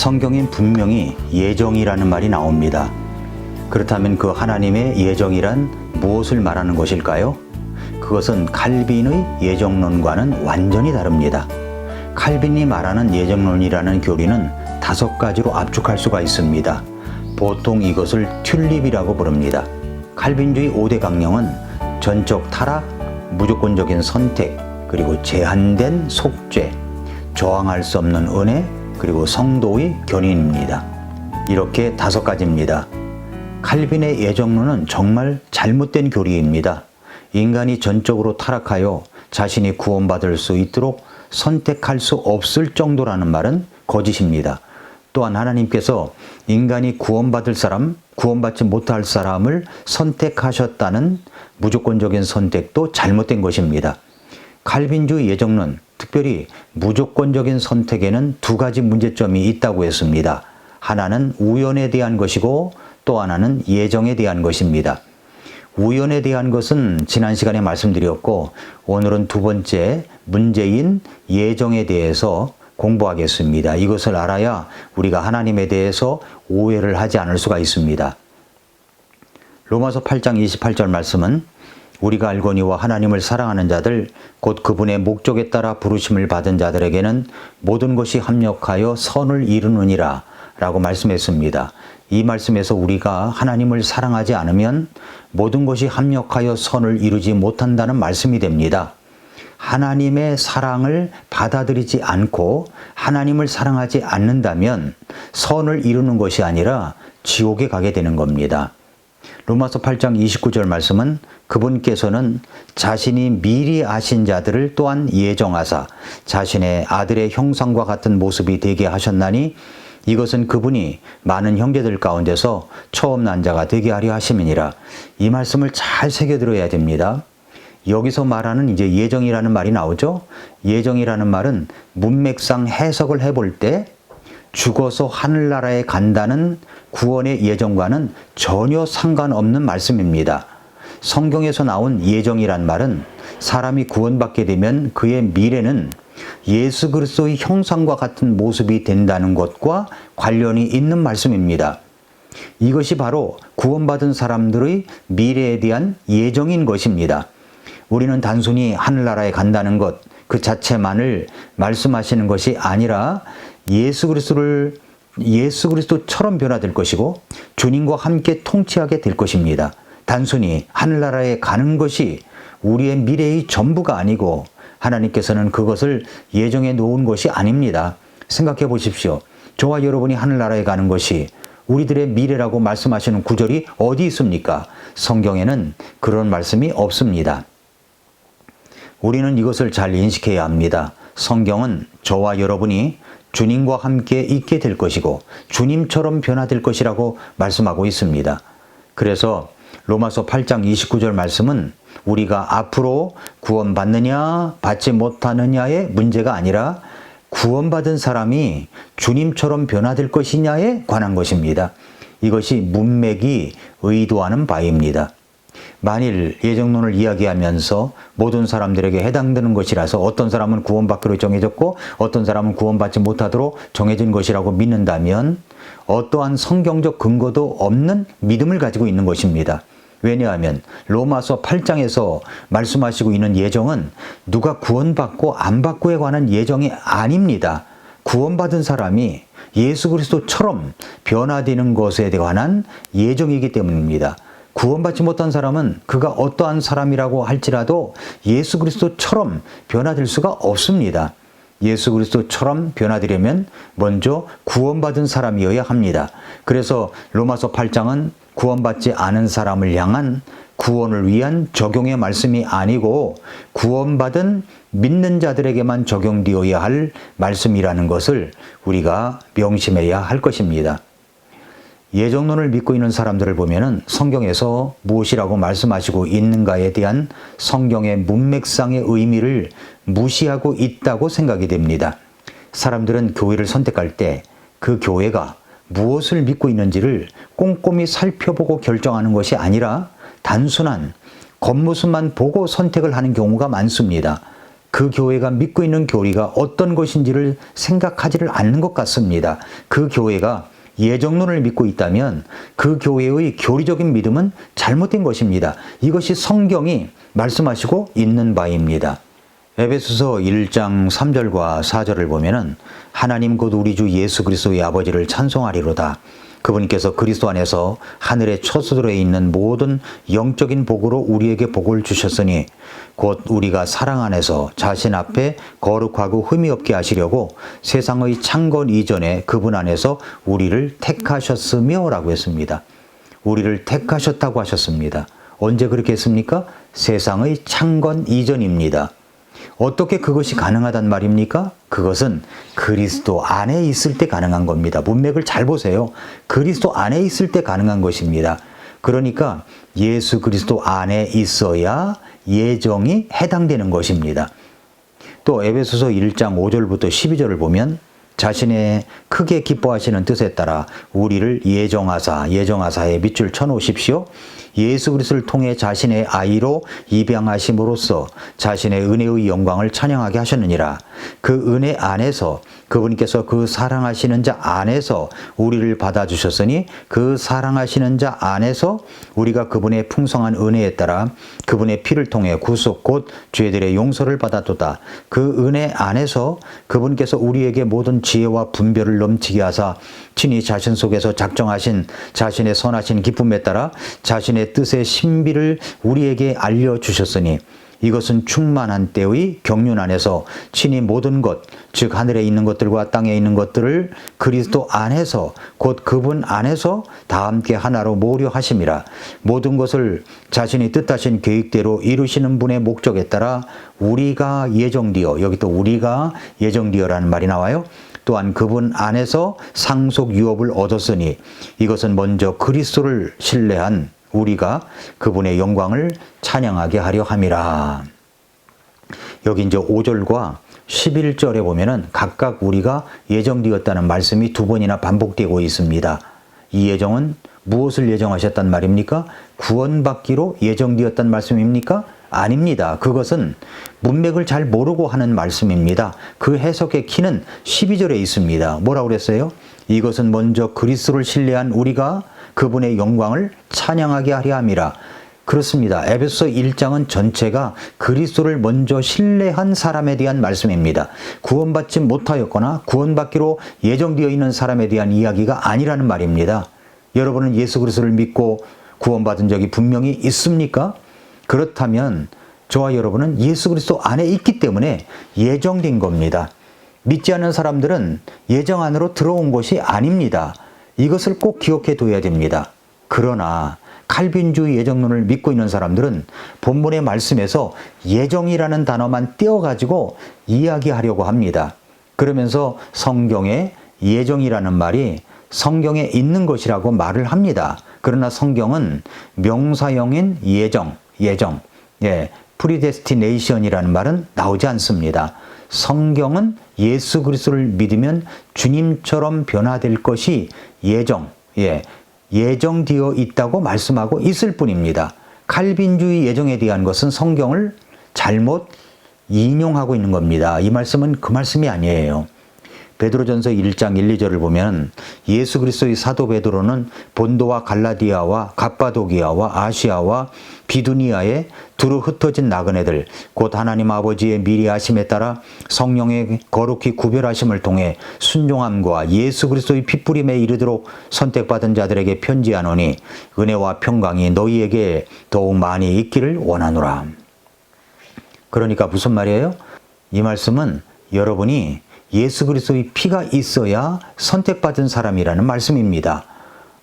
성경엔 분명히 예정이라는 말이 나옵니다. 그렇다면 그 하나님의 예정이란 무엇을 말하는 것일까요? 그것은 칼빈의 예정론과는 완전히 다릅니다. 칼빈이 말하는 예정론이라는 교리는 5가지로 압축할 수가 있습니다. 보통 이것을 튤립이라고 부릅니다. 칼빈주의 5대 강령은 전적 타락, 무조건적인 선택, 그리고 제한된 속죄, 저항할 수 없는 은혜, 그리고 성도의 견인입니다. 이렇게 5가지입니다. 칼빈의 예정론은 정말 잘못된 교리입니다. 인간이 전적으로 타락하여 자신이 구원받을 수 있도록 선택할 수 없을 정도라는 말은 거짓입니다. 또한 하나님께서 인간이 구원받을 사람, 구원받지 못할 사람을 선택하셨다는 무조건적인 선택도 잘못된 것입니다. 칼빈주의 예정론, 특별히 무조건적인 선택에는 2가지 문제점이 있다고 했습니다. 하나는 우연에 대한 것이고 또 하나는 예정에 대한 것입니다. 우연에 대한 것은 지난 시간에 말씀드렸고, 오늘은 2번째 문제인 예정에 대해서 공부하겠습니다. 이것을 알아야 우리가 하나님에 대해서 오해를 하지 않을 수가 있습니다. 로마서 8장 28절 말씀은 우리가 알거니와 하나님을 사랑하는 자들 곧 그분의 목적에 따라 부르심을 받은 자들에게는 모든 것이 합력하여 선을 이루느니라 라고 말씀했습니다. 이 말씀에서 우리가 하나님을 사랑하지 않으면 모든 것이 합력하여 선을 이루지 못한다는 말씀이 됩니다. 하나님의 사랑을 받아들이지 않고 하나님을 사랑하지 않는다면 선을 이루는 것이 아니라 지옥에 가게 되는 겁니다. 로마서 8장 29절 말씀은 그분께서는 자신이 미리 아신 자들을 또한 예정하사 자신의 아들의 형상과 같은 모습이 되게 하셨나니 이것은 그분이 많은 형제들 가운데서 처음 난 자가 되게 하려 하심이니라. 이 말씀을 잘 새겨들어야 됩니다. 여기서 말하는 이제 예정이라는 말이 나오죠. 예정이라는 말은 문맥상 해석을 해볼 때 죽어서 하늘나라에 간다는 구원의 예정과는 전혀 상관없는 말씀입니다. 성경에서 나온 예정이란 말은 사람이 구원받게 되면 그의 미래는 예수 그리스도의 형상과 같은 모습이 된다는 것과 관련이 있는 말씀입니다. 이것이 바로 구원받은 사람들의 미래에 대한 예정인 것입니다. 우리는 단순히 하늘나라에 간다는 것 그 자체만을 말씀하시는 것이 아니라 예수 그리스도처럼 변화될 것이고 주님과 함께 통치하게 될 것입니다. 단순히 하늘나라에 가는 것이 우리의 미래의 전부가 아니고 하나님께서는 그것을 예정해 놓은 것이 아닙니다. 생각해 보십시오. 저와 여러분이 하늘나라에 가는 것이 우리들의 미래라고 말씀하시는 구절이 어디 있습니까? 성경에는 그런 말씀이 없습니다. 우리는 이것을 잘 인식해야 합니다. 성경은 저와 여러분이 주님과 함께 있게 될 것이고 주님처럼 변화될 것이라고 말씀하고 있습니다. 그래서 로마서 8장 29절 말씀은 우리가 앞으로 구원받느냐 받지 못하느냐의 문제가 아니라 구원받은 사람이 주님처럼 변화될 것이냐에 관한 것입니다. 이것이 문맥이 의도하는 바입니다. 만일 예정론을 이야기하면서 모든 사람들에게 해당되는 것이라서 어떤 사람은 구원받기로 정해졌고 어떤 사람은 구원받지 못하도록 정해진 것이라고 믿는다면 어떠한 성경적 근거도 없는 믿음을 가지고 있는 것입니다. 왜냐하면 로마서 8장에서 말씀하시고 있는 예정은 누가 구원받고 안 받고에 관한 예정이 아닙니다. 구원받은 사람이 예수 그리스도처럼 변화되는 것에 관한 예정이기 때문입니다. 구원받지 못한 사람은 그가 어떠한 사람이라고 할지라도 예수 그리스도처럼 변화될 수가 없습니다. 예수 그리스도처럼 변화되려면 먼저 구원받은 사람이어야 합니다. 그래서 로마서 8장은 구원받지 않은 사람을 향한 구원을 위한 적용의 말씀이 아니고 구원받은 믿는 자들에게만 적용되어야 할 말씀이라는 것을 우리가 명심해야 할 것입니다. 예정론을 믿고 있는 사람들을 보면은 성경에서 무엇이라고 말씀하시고 있는가에 대한 성경의 문맥상의 의미를 무시하고 있다고 생각이 됩니다. 사람들은 교회를 선택할 때 그 교회가 무엇을 믿고 있는지를 꼼꼼히 살펴보고 결정하는 것이 아니라 단순한 겉모습만 보고 선택을 하는 경우가 많습니다. 그 교회가 믿고 있는 교리가 어떤 것인지를 생각하지를 않는 것 같습니다. 그 교회가 예정론을 믿고 있다면 그 교회의 교리적인 믿음은 잘못된 것입니다. 이것이 성경이 말씀하시고 있는 바입니다. 에베소서 1장 3절과 4절을 보면은 하나님 곧 우리 주 예수 그리스도의 아버지를 찬송하리로다. 그분께서 그리스도 안에서 하늘의 초소들에 있는 모든 영적인 복으로 우리에게 복을 주셨으니 곧 우리가 사랑 안에서 자신 앞에 거룩하고 흠이 없게 하시려고 세상의 창건 이전에 그분 안에서 우리를 택하셨으며 라고 했습니다. 우리를 택하셨다고 하셨습니다. 언제 그렇게 했습니까? 세상의 창건 이전입니다. 어떻게 그것이 가능하단 말입니까? 그것은 그리스도 안에 있을 때 가능한 겁니다. 문맥을 잘 보세요. 그리스도 안에 있을 때 가능한 것입니다. 그러니까 예수 그리스도 안에 있어야 예정이 해당되는 것입니다. 또 에베소서 1장 5절부터 12절을 보면 자신의 크게 기뻐하시는 뜻에 따라 우리를 예정하사에 밑줄 쳐놓으십시오. 예수 그리스도를 통해 자신의 아이로 입양하심으로써 자신의 은혜의 영광을 찬양하게 하셨느니라. 그 은혜 안에서 그분께서 그 사랑하시는 자 안에서 우리를 받아주셨으니 그 사랑하시는 자 안에서 우리가 그분의 풍성한 은혜에 따라 그분의 피를 통해 구속 곧 죄들의 용서를 받았도다. 그 은혜 안에서 그분께서 우리에게 모든 지혜와 분별을 넘치게 하사 친히 자신 속에서 작정하신 자신의 선하신 기쁨에 따라 자신의 뜻의 신비를 우리에게 알려주셨으니 이것은 충만한 때의 경륜 안에서 친히 모든 것, 즉 하늘에 있는 것들과 땅에 있는 것들을 그리스도 안에서 곧 그분 안에서 다 함께 하나로 모으려 하심이라. 모든 것을 자신이 뜻하신 계획대로 이루시는 분의 목적에 따라 우리가 예정되어, 여기 또 우리가 예정되어라는 말이 나와요. 또한 그분 안에서 상속 유업을 얻었으니 이것은 먼저 그리스도를 신뢰한 우리가 그분의 영광을 찬양하게 하려 함이라. 여기 이제 5절과 11절에 보면은 각각 우리가 예정되었다는 말씀이 두 번이나 반복되고 있습니다. 이 예정은 무엇을 예정하셨단 말입니까? 구원받기로 예정되었단 말씀입니까? 아닙니다. 그것은 문맥을 잘 모르고 하는 말씀입니다. 그 해석의 키는 12절에 있습니다. 뭐라고 그랬어요? 이것은 먼저 그리스도를 신뢰한 우리가 그분의 영광을 찬양하게 하려 함이라. 그렇습니다. 에베소서 1장은 전체가 그리스도를 먼저 신뢰한 사람에 대한 말씀입니다. 구원받지 못하였거나 구원받기로 예정되어 있는 사람에 대한 이야기가 아니라는 말입니다. 여러분은 예수 그리스도를 믿고 구원받은 적이 분명히 있습니까? 그렇다면 저와 여러분은 예수 그리스도 안에 있기 때문에 예정된 겁니다. 믿지 않는 사람들은 예정 안으로 들어온 것이 아닙니다. 이것을 꼭 기억해 둬야 됩니다. 그러나 칼빈주의 예정론을 믿고 있는 사람들은 본문의 말씀에서 예정이라는 단어만 떼어가지고 이야기하려고 합니다. 그러면서 성경에 예정이라는 말이 성경에 있는 것이라고 말을 합니다. 그러나 성경은 명사형인 예정, predestination이라는 말은 나오지 않습니다. 성경은 예수 그리스도를 믿으면 주님처럼 변화될 것이 예정되어 있다고 말씀하고 있을 뿐입니다. 칼빈주의 예정에 대한 것은 성경을 잘못 인용하고 있는 겁니다. 이 말씀은 그 말씀이 아니에요. 베드로전서 1장 1, 2절을 보면 예수 그리스도의 사도 베드로는 본도와 갈라디아와 갑바도기아와 아시아와 비두니아에 두루 흩어진 나그네들 곧 하나님 아버지의 미리 하심에 따라 성령의 거룩히 구별하심을 통해 순종함과 예수 그리스도의 핏부림에 이르도록 선택받은 자들에게 편지하노니 은혜와 평강이 너희에게 더욱 많이 있기를 원하노라. 그러니까 무슨 말이에요? 이 말씀은 여러분이 예수 그리스도의 피가 있어야 선택받은 사람이라는 말씀입니다.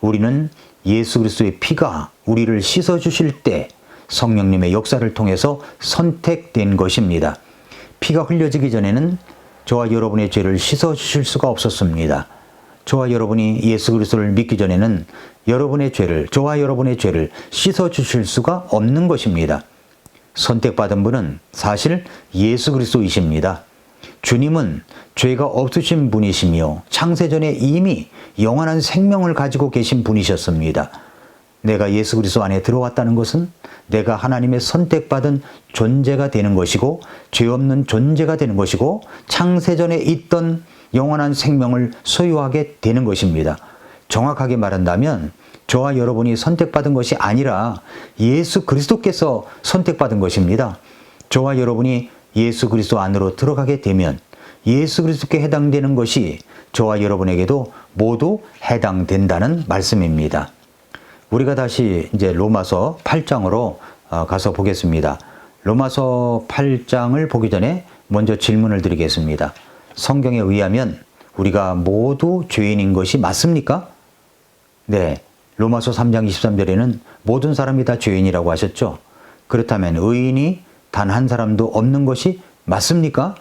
우리는 예수 그리스도의 피가 우리를 씻어주실 때 성령님의 역사를 통해서 선택된 것입니다. 피가 흘려지기 전에는 저와 여러분의 죄를 씻어주실 수가 없었습니다. 저와 여러분이 예수 그리스도를 믿기 전에는 저와 여러분의 죄를 씻어주실 수가 없는 것입니다. 선택받은 분은 사실 예수 그리스도이십니다. 주님은 죄가 없으신 분이시며 창세전에 이미 영원한 생명을 가지고 계신 분이셨습니다. 내가 예수 그리스도 안에 들어왔다는 것은 내가 하나님의 선택받은 존재가 되는 것이고 죄 없는 존재가 되는 것이고 창세전에 있던 영원한 생명을 소유하게 되는 것입니다. 정확하게 말한다면 저와 여러분이 선택받은 것이 아니라 예수 그리스도께서 선택받은 것입니다. 저와 여러분이 예수 그리스도 안으로 들어가게 되면 예수 그리스도께 해당되는 것이 저와 여러분에게도 모두 해당된다는 말씀입니다. 우리가 다시 이제 로마서 8장으로 가서 보겠습니다. 로마서 8장을 보기 전에 먼저 질문을 드리겠습니다. 성경에 의하면 우리가 모두 죄인인 것이 맞습니까? 네. 로마서 3장 23절에는 모든 사람이 다 죄인이라고 하셨죠. 그렇다면 의인이 단 한 사람도 없는 것이 맞습니까?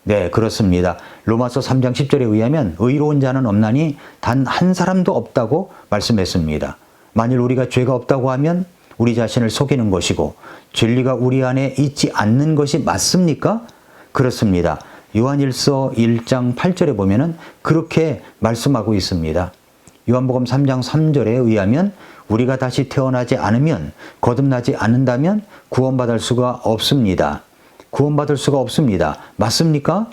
네, 그렇습니다. 로마서 3장 10절에 의하면 의로운 자는 없나니 단 한 사람도 없다고 말씀했습니다. 만일 우리가 죄가 없다고 하면 우리 자신을 속이는 것이고 진리가 우리 안에 있지 않는 것이 맞습니까? 그렇습니다. 요한일서 1장 8절에 보면은 그렇게 말씀하고 있습니다. 요한복음 3장 3절에 의하면 우리가 다시 태어나지 않으면 거듭나지 않는다면 구원받을 수가 없습니다. 구원받을 수가 없습니다. 맞습니까?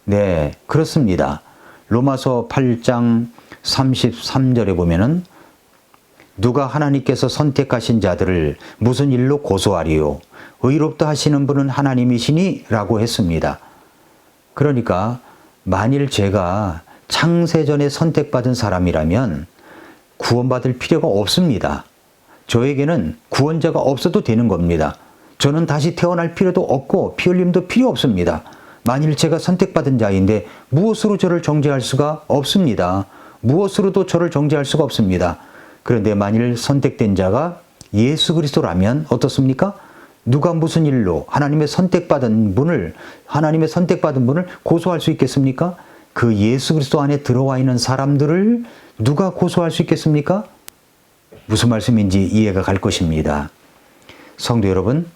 네, 그렇습니다. 로마서 8장 33절에 보면은 누가 하나님께서 선택하신 자들을 무슨 일로 고소하리요? 의롭다 하시는 분은 하나님이시니? 라고 했습니다. 그러니까 만일 제가 창세전에 선택받은 사람이라면 구원받을 필요가 없습니다. 저에게는 구원자가 없어도 되는 겁니다. 저는 다시 태어날 필요도 없고 피 흘림도 필요 없습니다. 만일 제가 선택받은 자인데 무엇으로 저를 정죄할 수가 없습니다. 무엇으로도 저를 정죄할 수가 없습니다. 그런데 만일 선택된 자가 예수 그리스도라면 어떻습니까? 누가 무슨 일로 하나님의 선택받은 분을 고소할 수 있겠습니까? 그 예수 그리스도 안에 들어와 있는 사람들을 누가 고소할 수 있겠습니까? 무슨 말씀인지 이해가 갈 것입니다. 성도 여러분,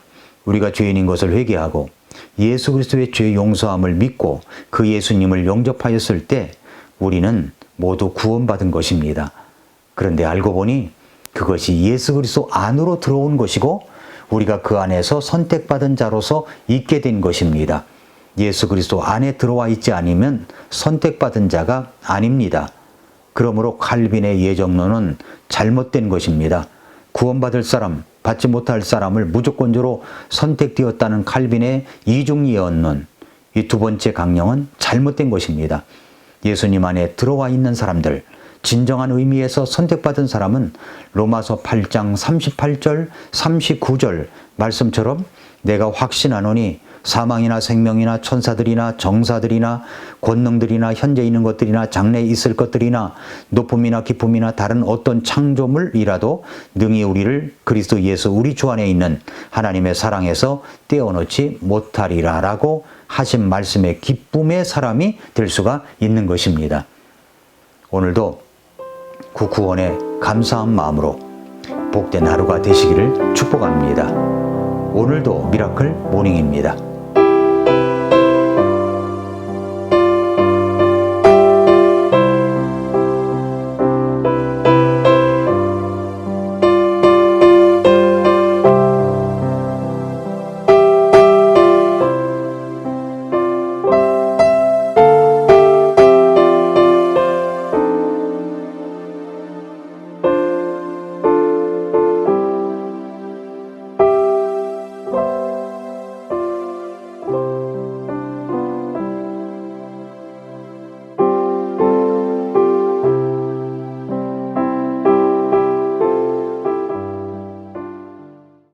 우리가 죄인인 것을 회개하고 예수 그리스도의 죄 용서함을 믿고 그 예수님을 영접하였을 때 우리는 모두 구원받은 것입니다. 그런데 알고 보니 그것이 예수 그리스도 안으로 들어온 것이고 우리가 그 안에서 선택받은 자로서 있게 된 것입니다. 예수 그리스도 안에 들어와 있지 않으면 선택받은 자가 아닙니다. 그러므로 칼빈의 예정론은 잘못된 것입니다. 구원받을 사람, 받지 못할 사람을 무조건적으로 선택되었다는 칼빈의 이중예언론, 이 두 번째 강령은 잘못된 것입니다. 예수님 안에 들어와 있는 사람들, 진정한 의미에서 선택받은 사람은 로마서 8장 38절, 39절 말씀처럼 내가 확신하노니 사망이나 생명이나 천사들이나 정사들이나 권능들이나 현재 있는 것들이나 장래에 있을 것들이나 높음이나 깊음이나 다른 어떤 창조물이라도 능히 우리를 그리스도 예수 우리 주 안에 있는 하나님의 사랑에서 떼어놓지 못하리라 라고 하신 말씀의 기쁨의 사람이 될 수가 있는 것입니다. 오늘도 그 구원에 감사한 마음으로 복된 하루가 되시기를 축복합니다. 오늘도 미라클 모닝입니다.